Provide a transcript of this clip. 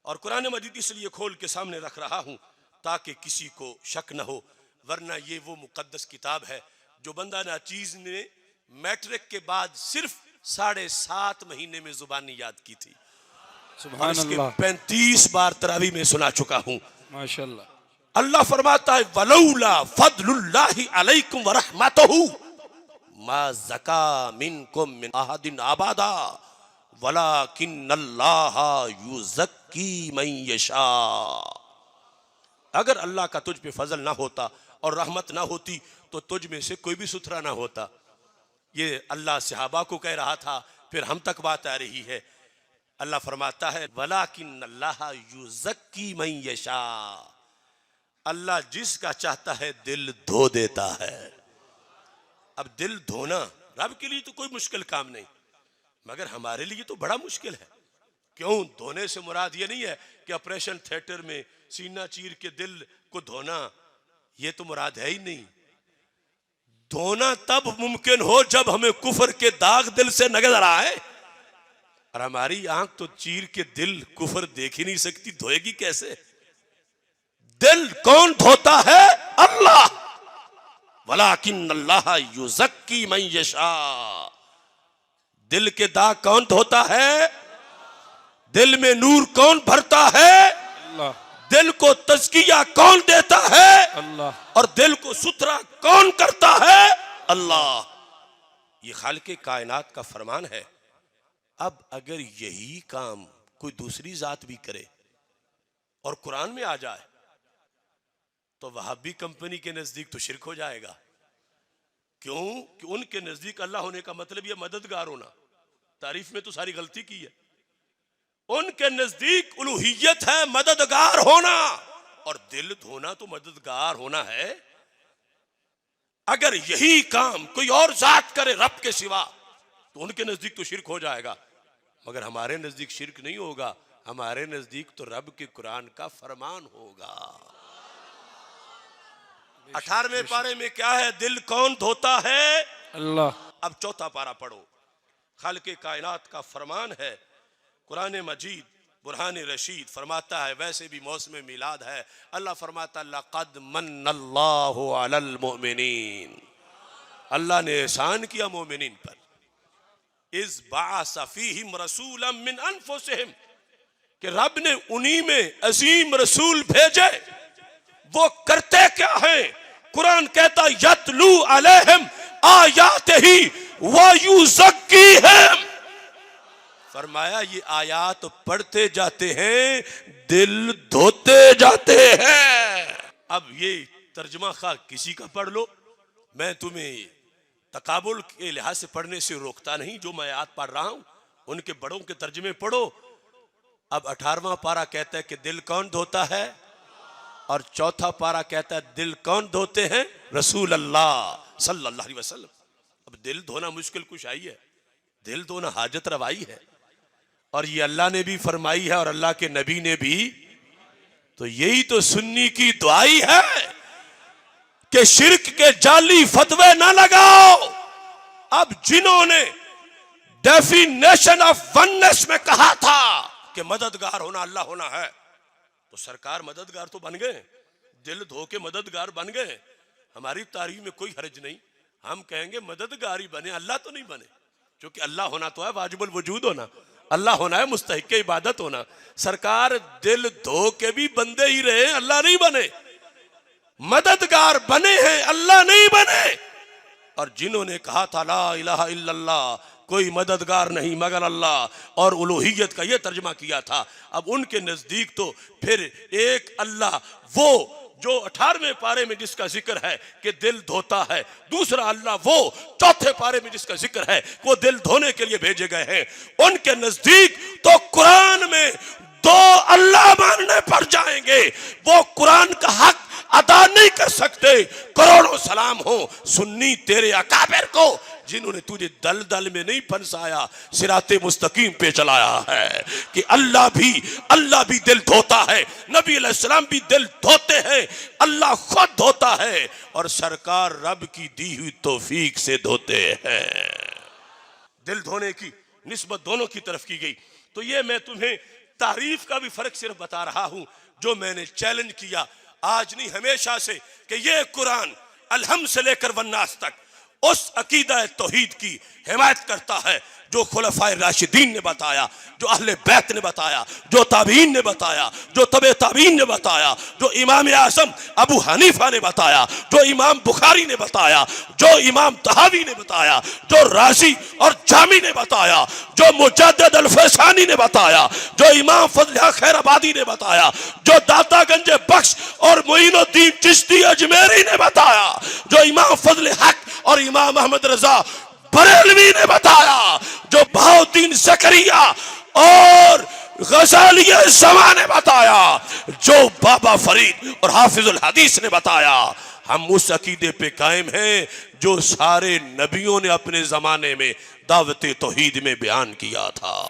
और कुरान मजीद इसलिए खोल के सामने रख रहा हूँ ताकि किसी को शक न हो, वरना ये वो मुकद्दस किताब है जो बंदा नाचीज ने मैट्रिक के बाद सिर्फ 7.5 महीने में जुबानी याद की थी। सुभान अल्लाह। 35 बार तरावी में सुना चुका हूँ। माशाअल्लाह। अल्लाह फरमाता है वलौला फद्लुल्लाहि अलैकुम व रहमतहु मा ज़का मिनकुम मिन अहदिन अबदा वलाकिन्नल्लाह युज़क्की मन यशा। अगर अल्लाह का तुझ पे फजल ना होता और रहमत ना होती तो तुझ में से कोई भी सुथरा ना होता। ये अल्लाह सहाबा को कह रहा था, फिर हम तक बात आ रही है। अल्लाह फरमाता है वलाकिन्नल्लाह युज़क्की मन यशा। अल्लाह जिसका चाहता है दिल धो देता है। अब दिल धोना रब के लिए तो कोई मुश्किल काम नहीं, मगर हमारे लिए तो बड़ा मुश्किल है। क्यों? धोने से मुराद ये नहीं है कि ऑपरेशन थिएटर में सीना चीर के दिल को धोना, ये तो मुराद है ही नहीं। धोना तब मुमकिन हो जब हमें कुफर के दाग दिल से नजर आए, और हमारी आंख तो चीर के दिल कुफर देख ही नहीं सकती, धोएगी कैसे? दिल कौन धोता है? अल्लाह। वलाकिन्नल्लाह युज़क्की मन यशा। दिल के दाग कौन धोता है? दिल में नूर कौन भरता है? अल्लाह। दिल को तज़किया कौन देता है? अल्लाह। और दिल को सुथरा कौन करता है? अल्लाह। ये खालिक़े कायनात का फरमान है। अब अगर यही काम कोई दूसरी जात भी करे और कुरान में आ जाए तो वहाबी कंपनी के नजदीक तो शिरक हो जाएगा। क्यों? कि उनके नजदीक अल्लाह होने का मतलब यह मददगार होना। तारीफ में तो सारी गलती की है। उनके नजदीक उलूहियत है मददगार होना, और दिल धोना तो मददगार होना है। अगर यही काम कोई और जात करे रब के सिवा तो उनके नजदीक तो शिरक हो जाएगा, मगर हमारे नजदीक शिरक नहीं होगा। हमारे नजदीक तो रब के कुरान का फरमान होगा। 18वें पारे में क्या है? दिल कौन धोता है? अल्लाह। अब 4था पारा पढ़ो। खालिक़े कायनात का फरमान है। कुरान मजीद बुरहान रशीद फरमाता है, वैसे भी मौसम मिलाद है, अल्लाह फरमाता लक़द मन्नल्लाहु अलल मुमिनीन। अल्लाह ने एहसान किया मोमिनीन पर। इज़ बअस फ़ीहिम रसूलन मिन अनफुसिहिम, कि रब ने उन्हीं में अजीम रसूल भेजे। वो करते क्या है? कुरान कहता यतलू अलैहिम आयातिही व युज़क्कीहिम। फरमाया ये आयात पढ़ते जाते हैं, दिल धोते जाते हैं। अब ये तर्जुमा खा किसी का पढ़ लो, मैं तुम्हें तकाबुल के लिहाज से पढ़ने से रोकता नहीं। जो मैं आयत पढ़ रहा हूं उनके बड़ों के तर्जुमे पढ़ो। अब 18वां पारा कहता है कि दिल कौन धोता है, और 4था पारा कहता है दिल कौन धोते हैं? रसूल अल्लाह सल्लल्लाहु अलैहि वसल्लम। अब दिल धोना मुश्किल कुछ आई है? दिल धोना हाजत रवाई है, और ये अल्लाह ने भी फरमाई है और अल्लाह के नबी ने भी। तो यही तो सुन्नी की दुआई है कि शिर्क के जाली फतवे ना लगाओ। अब जिन्होंने डेफिनेशन ऑफ वननेस में कहा था कि मददगार होना अल्लाह होना है, तो सरकार मददगार तो बन गए, दिल धो के मददगार बन गए। हमारी तारीफ में कोई हर्ज नहीं। हम कहेंगे मददगार ही बने, अल्लाह तो नहीं बने। क्योंकि अल्लाह होना तो है वाजिबुल वजूद होना, अल्लाह होना है मुस्तहिक इबादत होना। सरकार दिल धो के भी बंदे ही रहे, अल्लाह नहीं बने। मददगार बने हैं, अल्लाह नहीं बने। और जिन्होंने कहा था ला इलाहा इल्लल्लाह, कोई मददगार नहीं मगर अल्लाह, और उलूहियत का यह तर्जमा किया था, अब उनके नजदीक तो फिर एक अल्लाह वो जो 18वें पारे में जिसका जिक्र है कि दिल धोता है, दूसरा अल्लाह वो 4थे पारे में जिसका जिक्र है वो दिल धोने के लिए भेजे गए हैं। उनके नजदीक तो कुरान में 2 अल्लाह मानने पड़ जाएंगे। वो कुरान का हक अदा नहीं कर सकते। करोड़ों सलाम हो सुन्नी तेरे अकाबिर को, जिन्होंने तुझे दलदल में नहीं फंसाया, सिराते मुस्तकीम पे चलाया है। कि अल्लाह भी दिल धोता है, नबी अलैहिस्सलाम भी दिल धोते हैं, अल्लाह खुद धोता है, और सरकार रब की दी हुई तौफीक से धोते हैं। दिल धोने की निस्बत दोनों की तरफ की गई। तो ये मैं तुम्हें तारीफ का भी फर्क सिर्फ बता रहा हूं जो मैंने चैलेंज किया आज नहीं हमेशा से कि ये कुरान अलहम से लेकर वन्नास तक उस अकीदा तौहीद की हिमायत करता है जो खुलफाए राशिदीन ने बताया, जो अहले बैत ने बताया, जो ताबीन ने बताया, जो तबे ताबीन ने बताया, जो इमाम आज़म अबू हनीफा ने बताया, जो इमाम बुखारी ने बताया, जो इमाम तहावी ने बताया, जो राजी और जामी ने बताया, जो मुजद्दिद अल-फसानी ने बताया, जो इमाम फजल खैराबादी ने बताया, जो दाता गंज बख्श और मोइनुद्दीन चिश्ती अजमेरी ने बताया, जो इमाम फजल हक और इमाम अहमद रजा बरेलवी ने बताया, जो बहाउद्दीन ज़करिया और गज़ाली ज़मा ने बताया, जो बाबा फरीद और हाफिजुल हदीस ने बताया। हम उस अकीदे पे कायम हैं जो सारे नबियों ने अपने जमाने में दावत तौहीद में बयान किया था।